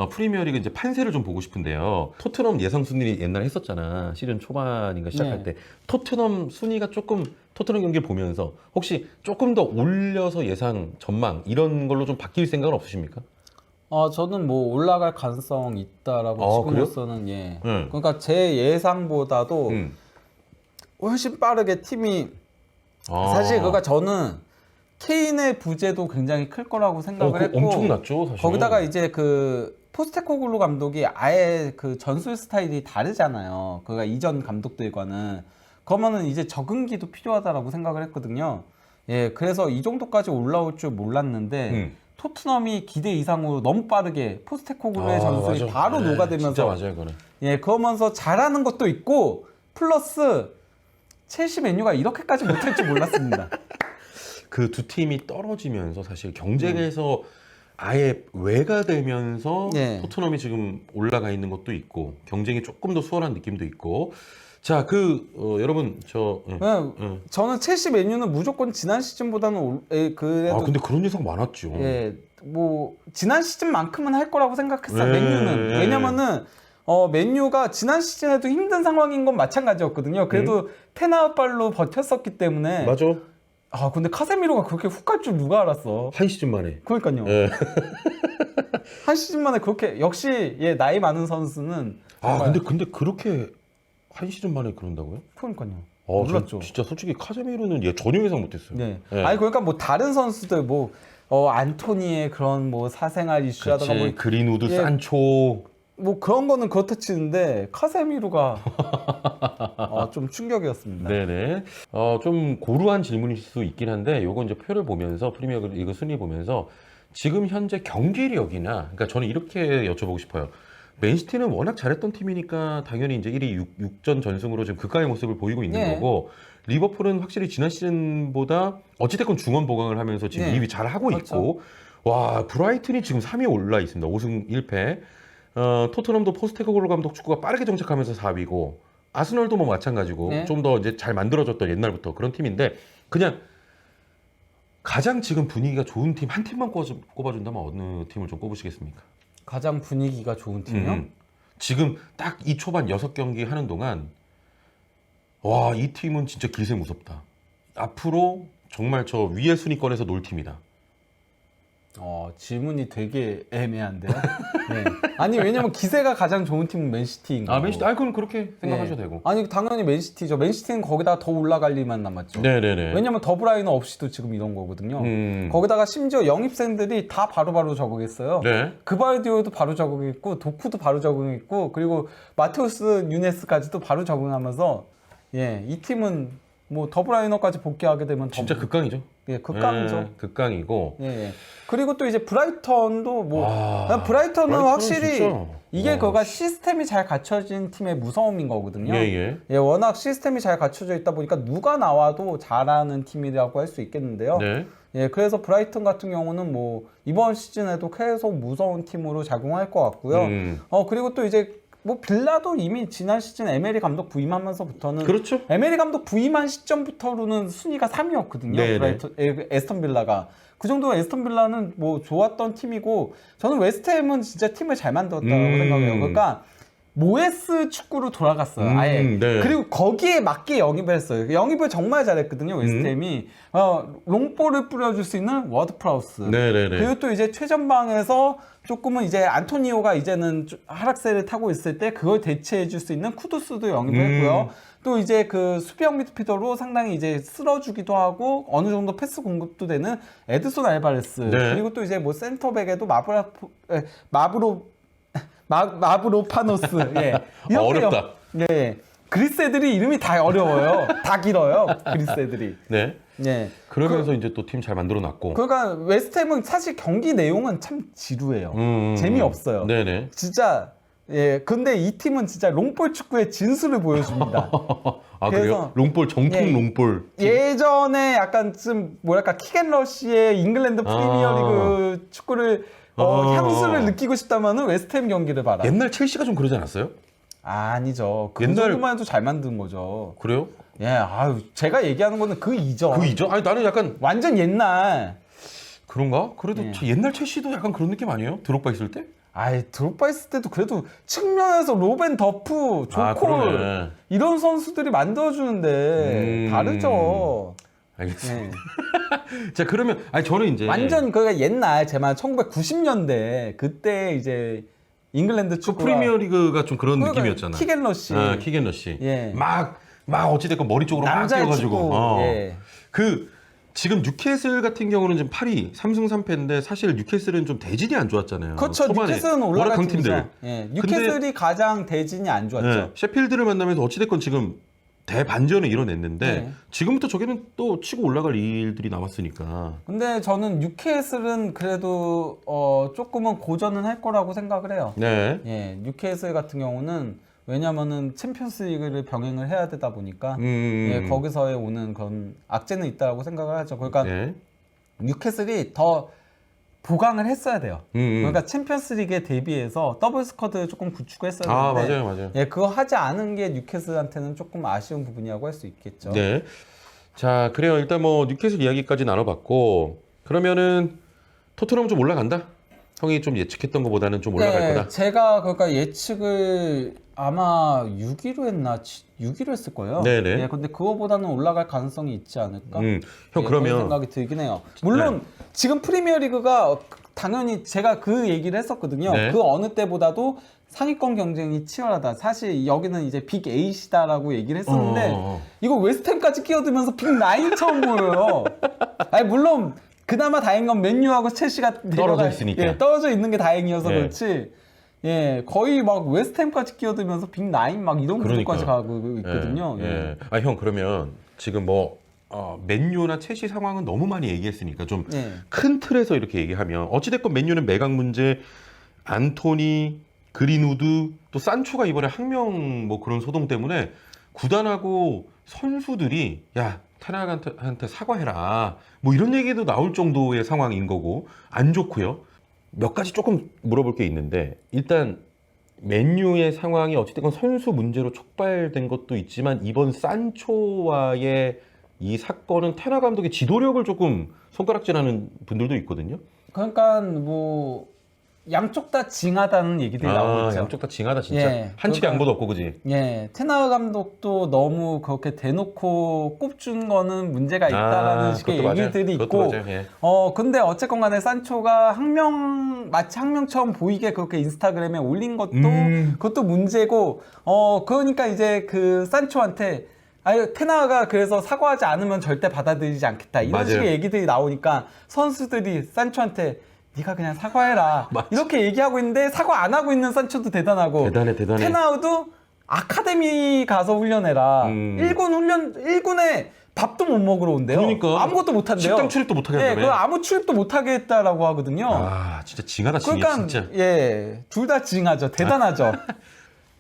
프리미어리그 이제 판세를 좀 보고 싶은데요. 토트넘 예상 순위 옛날에 했었잖아. 시즌 초반인가 시작할 때. 토트넘 순위가 조금 토트넘 경기 보면서 혹시 조금 더 올려서 예상 전망 이런 걸로 좀 바뀔 생각은 없으십니까? 저는 뭐 올라갈 가능성 있다라고 지금으로서는 그러니까 제 예상보다도 훨씬 빠르게 팀이 사실 그러니까 저는 케인의 부재도 굉장히 클 거라고 생각을 했고 엄청났죠, 사실. 거기다가 이제 그 포스테코글루 감독이 아예 그 전술 스타일이 다르잖아요. 그가 이전 감독들과는 그러면은 이제 적응기도 필요하다라고 생각을 했거든요. 예, 그래서 이 정도까지 올라올 줄 몰랐는데 토트넘이 기대 이상으로 너무 빠르게 포스테코글루의 전술이 맞아. 바로 녹아들면서 진짜 맞아요, 그거는. 예, 그러면서 잘하는 것도 있고 플러스 첼시 맨유가 이렇게까지 못할 줄 몰랐습니다. 그 두 팀이 떨어지면서 사실 경쟁에서 아예 외가 되면서 토트넘이 지금 올라가 있는 것도 있고 경쟁이 조금 더 수월한 느낌도 있고 자, 여러분 저는 첼시 맨유는 무조건 지난 시즌보다는 그래도 근데 그런 예상 많았죠. 예, 뭐 지난 시즌만큼은 할 거라고 생각했어요. 네, 맨유는 왜냐면은 맨유가 지난 시즌에도 힘든 상황인 건 마찬가지였거든요. 그래도 페나발로 버텼었기 때문에 맞아. 근데 카세미로가 그렇게 훅 갈 줄 누가 알았어. 한 시즌 만에. 그러니까요. 한 시즌 만에 그렇게 역시 나이 많은 선수는 근데 그렇게 한 시즌 만에 그런다고요? 그러니까요. 몰랐죠. 진짜 솔직히 카제미로는 전혀 예상 못했어요. 네. 아니 그러니까 뭐 다른 선수들 뭐 안토니의 그런 뭐 사생활 이슈라든가 뭐 그린우드, 산초 뭐 그런 거는 그렇다 치는데 카세미로가 좀 충격이었습니다. 네네. 좀 고루한 질문일 수 있긴 한데 요건 이제 표를 보면서 프리미어리그 순위 보면서 지금 현재 경기력이나 그러니까 저는 이렇게 여쭤보고 싶어요. 맨시티는 워낙 잘했던 팀이니까 당연히 이제 1위 6전 전승으로 지금 극강의 모습을 보이고 있는 거고 리버풀은 확실히 지난 시즌보다 어찌됐건 중원 보강을 하면서 지금 2위 잘 하고 있고 와 브라이튼이 지금 3위에 올라 있습니다. 5승 1패. 토트넘도 포스테코글루 감독 축구가 빠르게 정착하면서 4위고 아스널도 뭐 마찬가지고 좀 더 이제 잘 만들어졌던 옛날부터 그런 팀인데 그냥 가장 지금 분위기가 좋은 팀 한 팀만 꼽아준다면 어느 팀을 좀 꼽으시겠습니까? 가장 분위기가 좋은 팀이요? 지금 딱 이 초반 6경기 하는 동안 와, 이 팀은 진짜 기세 무섭다. 앞으로 정말 저 위의 순위권에서 놀 팀이다. 질문이 되게 애매한데요. 네. 아니 왜냐면 기세가 가장 좋은 팀은 맨시티인 거고. 맨시티. 그럼 그렇게 생각하셔도 되고. 아니 당연히 맨시티죠. 맨시티는 거기다 더 올라갈 일만 남았죠. 네네네. 왜냐면 더브라이너 없이도 지금 이런 거거든요. 거기다가 심지어 영입생들이 다 바로바로 적응했어요. 네. 그바르디올도 바로 적응했고 도쿠도 바로 적응했고 그리고 마테우스 유네스까지도 바로 적응하면서 이 팀은 뭐 더브라이너까지 복귀하게 되면 진짜 극강이죠. 극강이죠. 극강이고. 그리고 또 이제 브라이턴도 브라이턴은 확실히 진짜. 이게 그가 시스템이 잘 갖춰진 팀의 무서움인 거거든요. 워낙 시스템이 잘 갖춰져 있다 보니까 누가 나와도 잘하는 팀이라고 할 수 있겠는데요. 그래서 브라이턴 같은 경우는 뭐 이번 시즌에도 계속 무서운 팀으로 작용할 것 같고요. 그리고 또 이제 뭐 빌라도 이미 지난 시즌 에메리 감독 부임하면서부터는 그렇죠. 에메리 감독 부임한 시점부터로는 순위가 3위였거든요. 에스턴 빌라가 그 정도 에스턴 빌라는 뭐 좋았던 팀이고 저는 웨스트햄은 진짜 팀을 잘 만들었다고 생각해요. 그러니까 모에스 축구로 돌아갔어요. 아예. 그리고 거기에 맞게 영입을 했어요. 영입을 정말 잘했거든요. 웨스트햄이 롱볼을 뿌려줄 수 있는 워드 프라우스. 그리고 또 이제 최전방에서 조금은 이제 안토니오가 이제는 하락세를 타고 있을 때 그걸 대체해줄 수 있는 쿠두스도 영입을 했고요. 또 이제 그 수비형 미드필더로 상당히 이제 쓸어주기도 하고 어느 정도 패스 공급도 되는 에드손 알바레스. 그리고 또 이제 뭐 센터백에도 마브로파노스. 어렵다. 그리스 애들이 이름이 다 어려워요. 다 길어요. 그리스 애들이. 그러면서 이제 또 팀 잘 만들어 놨고. 그러니까 웨스트햄은 사실 경기 내용은 참 지루해요. 재미없어요. 진짜 근데 이 팀은 진짜 롱볼 축구의 진수를 보여줍니다. 그래요? 롱볼 정통 롱볼. 예전에 약간 좀 뭐랄까 킥앤러시의 잉글랜드 프리미어리그 축구를 향수를 느끼고 싶다면은 웨스트햄 경기를 봐라. 옛날 첼시가 좀 그러지 않았어요? 아니죠. 그 정도만 해도 잘 만든 거죠. 그래요? 제가 얘기하는 거는 그 이전. 아니 나는 약간 완전 옛날. 그런가? 그래도 예. 옛날 첼시도 약간 그런 느낌 아니에요? 드록바 있을 때? 아이 드록바 있을 때도 그래도 측면에서 로벤 더프, 아, 조콜 그러네. 이런 선수들이 만들어주는데 다르죠. 알겠습니다. 예. 자, 그러면 아니 저는 이제 완전 그가 옛날 제만 1990년대 그때 이제 잉글랜드 그 축구가 프리미어리그가 좀 그런 그러니까 느낌이었잖아. 키겐러시 아, 키겐러시. 예. 막 어찌됐건 머리 쪽으로 막 남자의 뛰어가지고. 축구. 예. 그 지금 뉴캐슬 같은 경우는 지금 8위 3승 3패인데 사실 뉴캐슬은 좀 대진이 안 좋았잖아요. 그렇죠. 초반에. 뉴캐슬은 워낙 올라갈 강팀들. 팀이죠. 예. 뉴캐슬이 가장 대진이 안 좋았죠. 네, 셰필드를 만나면서 어찌됐건 지금 대반전을 이뤄냈는데 네. 지금부터 저기는 또 치고 올라갈 일들이 남았으니까. 근데 저는 뉴캐슬은 그래도 조금은 고전은 할 거라고 생각을 해요. 네. 예, 뉴캐슬 같은 경우는 왜냐면은 챔피언스리그를 병행을 해야 되다 보니까 예, 거기서의 오는 그런 악재는 있다고 생각을 하죠. 그러니까 네. 뉴캐슬이 더 보강을 했어야 돼요. 그러니까 챔피언스리그에 대비해서 더블 스쿼드 조금 구축을 했어야 아, 되는데 맞아요. 예, 그거 하지 않은 게 뉴캐슬한테는 조금 아쉬운 부분이라고 할 수 있겠죠. 네. 자, 그래요. 일단 뭐 뉴캐슬 이야기까지 나눠봤고 그러면은 토트넘 좀 올라간다? 형이 좀 예측했던 것보다는 좀 올라갈 네, 거다. 제가 그러니까 예측을 아마 6위로 했나 6위로 했을 거예요. 네네. 예, 근데 그거보다는 올라갈 가능성이 있지 않을까? 형 예, 그런 그러면 생각이 들긴 해요. 물론 지금 프리미어리그가 당연히 제가 그 얘기를 했었거든요. 네. 그 어느 때보다도 상위권 경쟁이 치열하다. 사실 여기는 이제 빅 8이다라고 얘기를 했었는데 이거 웨스트햄까지 끼어들면서 빅 9 처음 보여요. 아니 물론 그나마 다행인 건 맨유하고 첼시가 떨어져 있으니까. 예, 떨어져 있는 게 다행이어서 예. 그렇지. 예, 거의 막 웨스트햄까지 끼어들면서 빅 9 막 이런 그러니까. 구도까지 가고 있거든요. 예. 예. 예. 아, 형 그러면 지금 뭐 맨유나 첼시 상황은 너무 많이 얘기했으니까 좀 큰 예. 틀에서 이렇게 얘기하면 어찌됐건 맨유는 매각 문제, 안토니, 그린우드, 또 산초가 이번에 항명 뭐 그런 소동 때문에 구단하고 선수들이 야 테나간한테 사과해라 뭐 이런 얘기도 나올 정도의 상황인 거고 안 좋고요. 몇 가지 조금 물어볼 게 있는데 일단 맨유의 상황이 어찌됐건 선수 문제로 촉발된 것도 있지만 이번 산초와의 이 사건은 테나 감독의 지도력을 조금 손가락질하는 분들도 있거든요. 그러니까 뭐 양쪽 다 징하다는 얘기들이 나오고 있죠. 양쪽 다 징하다 진짜. 예, 한치 그러니까- 양보도 없고 그지. 예, 테나 감독도 너무 그렇게 대놓고 꼽준 거는 문제가 있다라는 식의 그것도 맞아요. 얘기들이 그것도 있고, 맞아요. 예. 근데 어쨌건 간에 산초가 마치 항명처럼 보이게 그렇게 인스타그램에 올린 것도, 그것도 문제고, 그러니까 이제 그 산초한테, 아유, 테나가 그래서 사과하지 않으면 절대 받아들이지 않겠다. 이런 맞아요. 식의 얘기들이 나오니까 선수들이 산초한테 네가 그냥 사과해라. 맞아. 이렇게 얘기하고 있는데 사과 안 하고 있는 산초도 대단하고. 대단해. 테나우도 아카데미 가서 훈련해라. 1군에 밥도 못 먹으러 온대요. 그러니까. 아무것도 못 한대요. 식당 출입도 못 하게 예, 한다며. 그 아무 출입도 못 하게 했다라고 하거든요. 아, 진짜 징하다 징해 그러니까 진짜. 예, 둘 다 징하죠. 대단하죠.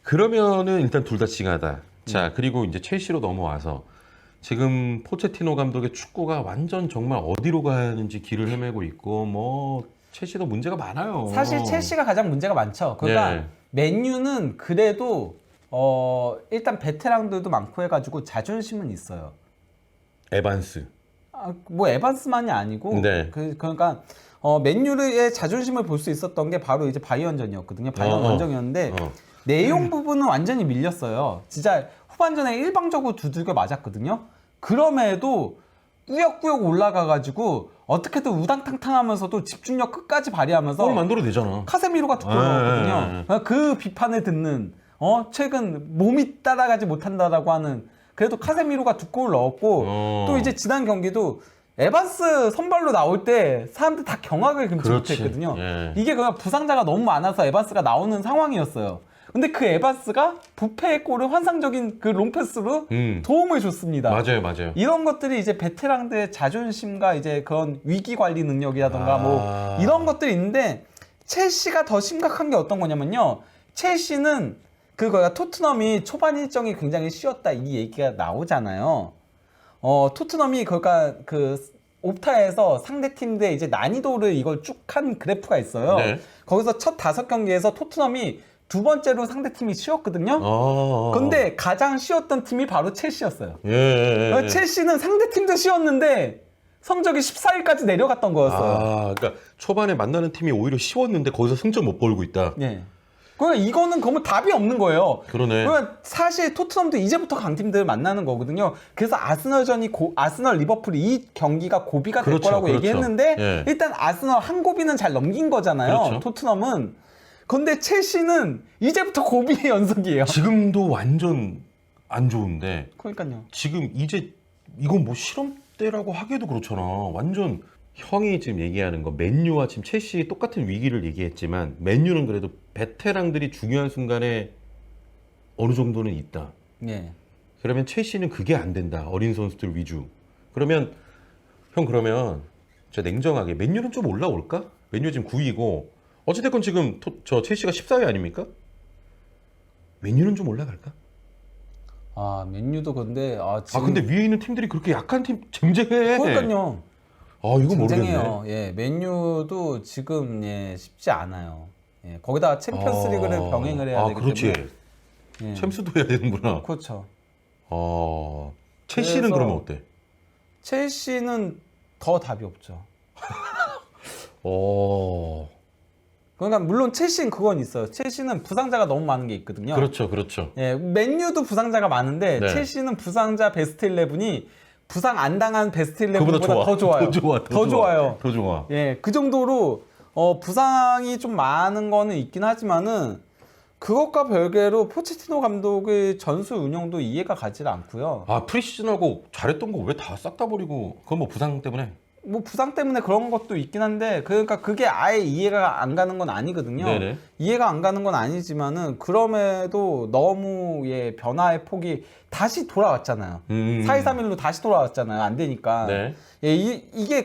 그러면은 일단 둘 다 징하다. 자, 그리고 이제 첼시로 넘어와서 지금 포체티노 감독의 축구가 완전 정말 어디로 가는지 길을 헤매고 있고 뭐 첼시도 문제가 많아요. 사실 첼시가 가장 문제가 많죠. 그러니까 네. 맨유는 그래도 일단 베테랑들도 많고 해가지고 자존심은 있어요. 에반스. 뭐 에반스만이 아니고 네. 그러니까 맨유의 자존심을 볼 수 있었던 게 바로 이제 바이언전이었거든요. 바이언 원정이었는데 내용 부분은 완전히 밀렸어요. 진짜 후반전에 일방적으로 두들겨 맞았거든요. 그럼에도 꾸역꾸역 올라가가지고 어떻게든 우당탕탕하면서도 집중력 끝까지 발휘하면서 골 만들어도 되잖아. 카세미로가 두 골 넣었거든요. 그 비판을 듣는 최근 몸이 따라가지 못한다라고 하는 그래도 카세미로가 두 골 넣었고 또 이제 지난 경기도 에반스 선발로 나올 때 사람들 다 경악을 금치 못했거든요. 예. 이게 그냥 부상자가 너무 많아서 에반스가 나오는 상황이었어요. 근데 그 에반스가 부패의 골을 환상적인 그 롱패스로 도움을 줬습니다. 맞아요. 이런 것들이 이제 베테랑들의 자존심과 이제 그런 위기 관리 능력이라던가 뭐 이런 것들이 있는데 첼시가 더 심각한 게 어떤 거냐면요. 첼시는 그거야 토트넘이 초반 일정이 굉장히 쉬웠다 이 얘기가 나오잖아요. 토트넘이 그러니까 그 옵타에서 상대 팀들의 이제 난이도를 이걸 쭉 한 그래프가 있어요. 네. 거기서 첫 5경기에서 토트넘이 두 번째로 상대 팀이 쉬웠거든요. 근데 가장 쉬웠던 팀이 바로 첼시였어요. 예. 첼시는 상대 팀도 쉬웠는데 성적이 14위까지 내려갔던 거였어요. 아, 그러니까 초반에 만나는 팀이 오히려 쉬웠는데 거기서 승점 못 벌고 있다. 예. 그러니까 이거는 그러면 답이 없는 거예요. 그러네. 그러면 사실 토트넘도 이제부터 강팀들 만나는 거거든요. 그래서 아스널전이 아스널 리버풀이 이 경기가 고비가 될 그렇죠, 거라고 그렇죠. 얘기했는데 예. 일단 아스널 한 고비는 잘 넘긴 거잖아요. 그렇죠. 토트넘은. 근데 첼시는 이제부터 고비의 연속이에요. 지금도 완전 안 좋은데 그러니까요. 지금 이제 이건 뭐 실험대라고 하기도 그렇잖아. 완전 형이 지금 얘기하는 거 맨유와 지금 첼시 똑같은 위기를 얘기했지만 맨유는 그래도 베테랑들이 중요한 순간에 어느 정도는 있다. 예. 그러면 첼시는 그게 안 된다. 어린 선수들 위주. 그러면 형 그러면 진짜 냉정하게 맨유는 좀 올라올까? 맨유 지금 9위고 어찌됐건 지금 저 첼시가 14위 아닙니까? 맨유는 좀 올라갈까? 아, 맨유도 근데 지금 근데 위에 있는 팀들이 그렇게 약한 팀 쟁쟁해. 그러니까요. 이거 모르겠네. 쟁쟁해요. 예, 맨유도 지금 쉽지 않아요. 예, 거기다가 챔피언스리그를 병행을 해야 되기 그렇지. 때문에. 예. 챔스도 해야 되는구나. 그렇죠. 첼시는 그래서- 그러면 어때? 첼시는 더 답이 없죠. 그러니까 물론 첼시는 그건 있어요. 첼시는 부상자가 너무 많은 게 있거든요. 그렇죠, 그렇죠. 예, 맨유도 부상자가 많은데 네. 첼시는 부상자 베스트 11이 부상 안 당한 베스트 그보다 11보다 좋아. 더 좋아요. 더 좋아요. 더 좋아. 예, 그 정도로 부상이 좀 많은 거는 있긴 하지만은 그것과 별개로 포체티노 감독의 전술 운영도 이해가 가지 않고요. 프리시즌하고 잘했던 거 왜 다 싹 다 버리고 그건 뭐 부상 때문에? 뭐 부상 때문에 그런 것도 있긴 한데 그러니까 그게 아예 이해가 안 가는 건 아니거든요. 네네. 이해가 안 가는 건 아니지만은 그럼에도 너무 변화의 폭이 다시 돌아왔잖아요. 4-2-3-1로 다시 돌아왔잖아요. 안 되니까. 네. 예, 이게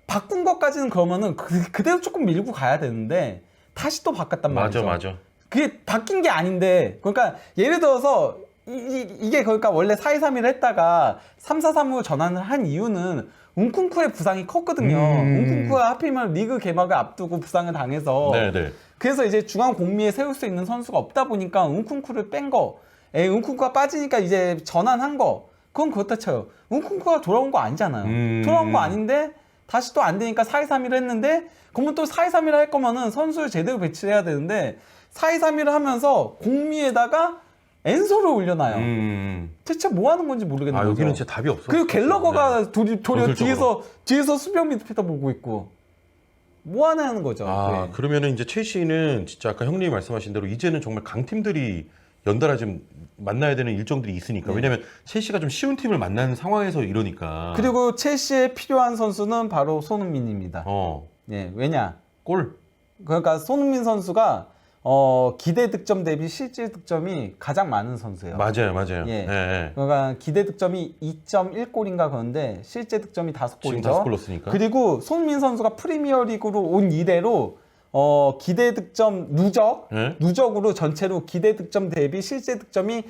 바꾼 것까지는 그러면은 그대로 조금 밀고 가야 되는데 다시 또 바꿨단 말이죠. 맞아. 그게 바뀐 게 아닌데 그러니까 예를 들어서 이게 그러니까 원래 4-2-3-1을 했다가 3-4-3으로 전환을 한 이유는 웅쿵쿠의 부상이 컸거든요. 웅쿵쿠가 하필이면 리그 개막을 앞두고 부상을 당해서 네네. 그래서 이제 중앙 공미에 세울 수 있는 선수가 없다 보니까 웅쿵쿠를 뺀 거. 웅쿵쿠가 빠지니까 이제 전환한 거. 그건 그렇다 쳐요. 웅쿵쿠가 돌아온 거 아니잖아요. 돌아온 거 아닌데 다시 또 안 되니까 4-2-3-1을 했는데 그러면 또 4-2-3-1을 할 거면은 선수를 제대로 배치를 해야 되는데 4-2-3-1을 하면서 공미에다가 엔소를 올려놔요. 대체 뭐 하는 건지 모르겠는 거죠. 여기는 진짜 답이 없어. 그리고 갤러거가 도리어 전술적으로. 뒤에서 수비형 미드필더 보고 있고 뭐 하는 거죠. 네. 그러면은 이제 첼시는 진짜 아까 형님이 말씀하신 대로 이제는 정말 강팀들이 연달아 지금 만나야 되는 일정들이 있으니까. 왜냐면 첼시가 좀 쉬운 팀을 만나는 상황에서 이러니까. 그리고 첼시에 필요한 선수는 바로 손흥민입니다. 예, 왜냐? 골. 그러니까 손흥민 선수가 기대 득점 대비 실제 득점이 가장 많은 선수예요. 맞아요. 예. 예. 그러니까 기대 득점이 2.1골인가 그런데 실제 득점이 5골이죠. 지금 5골 넣었으니까. 그리고 손흥민 선수가 프리미어리그로 온 이래로 기대 득점 예? 누적으로 전체로 기대 득점 대비 실제 득점이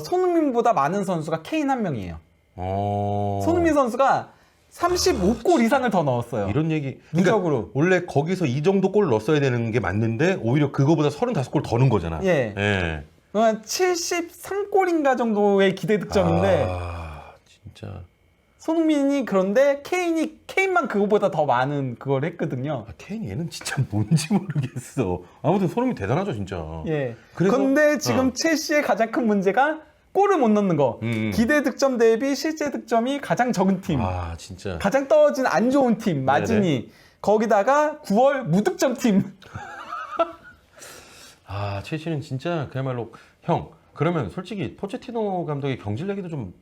손흥민보다 많은 선수가 케인 한 명이에요. 손흥민 선수가 35골 이상을 더 넣었어요. 이런 얘기. 누적으로. 원래 거기서 이 정도 골 넣었어야 되는 게 맞는데 오히려 그거보다 35골 더 넣은 거잖아. 예. 그러니까 73골인가 정도의 기대 득점인데 진짜. 손흥민이 그런데 케인만 그거보다 더 많은 그걸 했거든요. 케인 얘는 진짜 뭔지 모르겠어. 아무튼 손흥민 대단하죠 진짜. 예. 그래서- 근데 지금 첼시의 가장 큰 문제가 골을 못 넣는 거. 기대 득점 대비 실제 득점이 가장 적은 팀. 진짜. 가장 떨어진 안 좋은 팀. 마진이. 거기다가 9월 무득점 팀. 첼시는 진짜 그야말로 형. 그러면 솔직히 포체티노 감독의 경질 얘기도 좀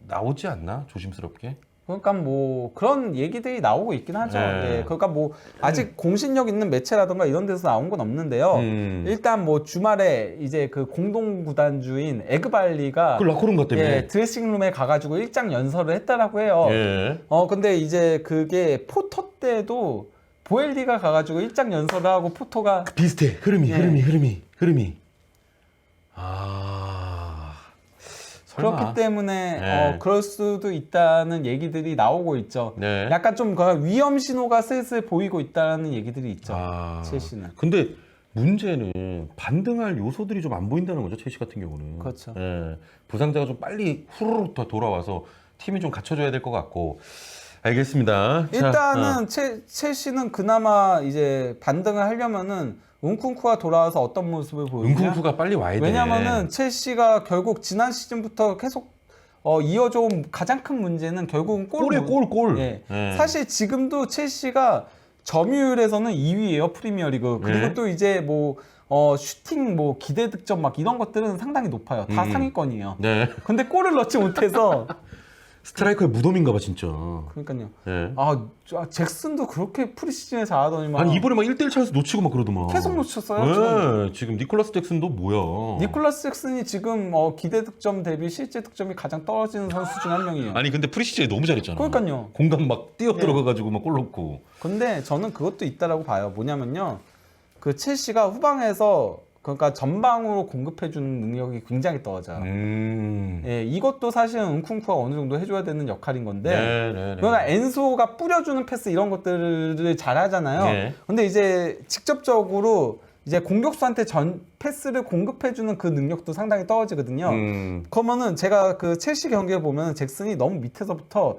나오지 않나? 조심스럽게. 그러니까 뭐 그런 얘기들이 나오고 있긴 하죠. 네. 예, 그러니까 뭐 아직 공신력 있는 매체라던가 이런 데서 나온 건 없는데요. 일단 뭐 주말에 이제 그 공동 구단주인 에그발리가 그 라커룸 때문에. 드레싱룸에 가가지고 일장 연설을 했다라고 해요. 예. 근데 이제 그게 포토 때도 보엘리가 가가지고 일장 연설을 하고 포토가 비슷해. 흐름이. 설마. 그렇기 때문에 네. 그럴 수도 있다는 얘기들이 나오고 있죠. 네. 약간 좀 위험 신호가 슬슬 보이고 있다는 얘기들이 있죠. 첼시는. 근데 문제는 반등할 요소들이 좀 안 보인다는 거죠. 첼시 같은 경우는. 그렇죠. 예. 부상자가 좀 빨리 후루룩 더 돌아와서 팀이 좀 갖춰줘야 될 것 같고. 알겠습니다. 일단은 첼시는 그나마 이제 반등을 하려면은 은쿤쿠가 돌아와서 어떤 모습을 보이냐? 은쿵쿠가 빨리 와야 돼. 왜냐면은 첼시가 결국 지난 시즌부터 계속 이어져온 가장 큰 문제는 결국은 골. 예. 예. 사실 지금도 첼시가 점유율에서는 2위예요 프리미어리그. 그리고 예. 또 이제 뭐 슈팅 뭐 기대 득점 막 이런 것들은 상당히 높아요. 다 상위권이에요. 네. 근데 골을 넣지 못해서 스트라이커의 무덤인가 봐 진짜. 그러니까요. 예. 잭슨도 그렇게 프리시즌에 잘하더니만 아니 이번에 막 1대1 찬스 놓치고 막 그러더만. 계속 놓쳤어요. 지금 니콜라스 잭슨도 뭐야? 니콜라스 잭슨이 지금 기대 득점 대비 실제 득점이 가장 떨어지는 선수 중 한 명이에요. 아니 근데 프리시즌에 너무 잘했잖아. 그러니까요. 공간 막 뛰어 네. 들어가가지고 막 골 넣고. 근데 저는 그것도 있다라고 봐요. 뭐냐면요. 그 첼시가 후방에서 그러니까 전방으로 공급해주는 능력이 굉장히 떨어져요. 예, 이것도 사실은 은쿤쿠가 어느 정도 해줘야 되는 역할인 건데. 네. 그러니까 엔소가 뿌려주는 패스 이런 것들을 잘하잖아요. 네. 근데 이제 직접적으로 이제 공격수한테 전 패스를 공급해주는 그 능력도 상당히 떨어지거든요. 그러면은 제가 그 첼시 경기를 보면 잭슨이 너무 밑에서부터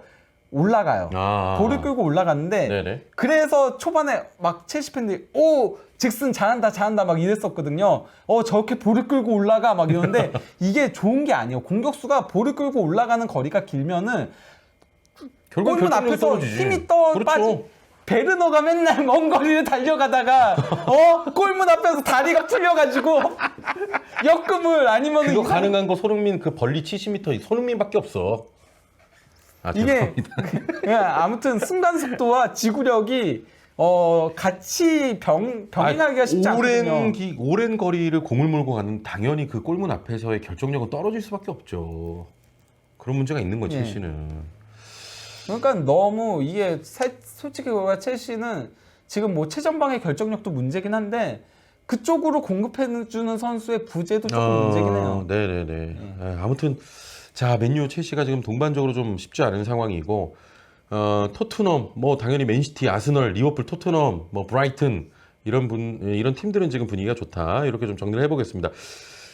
올라가요. 볼을 끌고 올라갔는데 네네. 그래서 초반에 막 첼시 팬들이 오 잭슨 잘한다 막 이랬었거든요. 저렇게 볼을 끌고 올라가 막 이러는데 이게 좋은 게 아니에요. 공격수가 볼을 끌고 올라가는 거리가 길면은 결국 골문 결정력이 앞에서 떨어지지. 힘이 그렇죠. 빠지. 베르너가 맨날 먼 거리를 달려가다가 골문 앞에서 다리가 풀려가지고 역금을 아니면 그거 가능한 거 손흥민 그 벌리 70m 손흥민밖에 없어. 이게 아무튼 순간 속도와 지구력이 같이 병행하기가 쉽지 않거든요. 오랜 거리를 공을 몰고 가는 당연히 그 골문 앞에서의 결정력은 떨어질 수밖에 없죠. 그런 문제가 있는 거지, 예. 첼시는. 그러니까 너무 이게 솔직히 말해 첼시는 지금 뭐 최전방의 결정력도 문제긴 한데 그쪽으로 공급해주는 선수의 부재도 조금 문제긴 해요. 네네네. 아무튼 자 맨유 첼시가 지금 동반적으로 좀 쉽지 않은 상황이고 토트넘 뭐 당연히 맨시티, 아스널, 리버풀, 토트넘, 뭐 브라이튼 이런 팀들은 지금 분위기가 좋다. 이렇게 좀 정리를 해보겠습니다.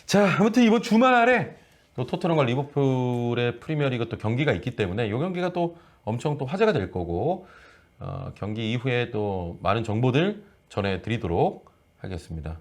자 아무튼 이번 주말에 또 토트넘과 리버풀의 프리미어리그 또 경기가 있기 때문에 이 경기가 또 엄청 또 화제가 될 거고 경기 이후에 또 많은 정보들 전해드리도록 하겠습니다.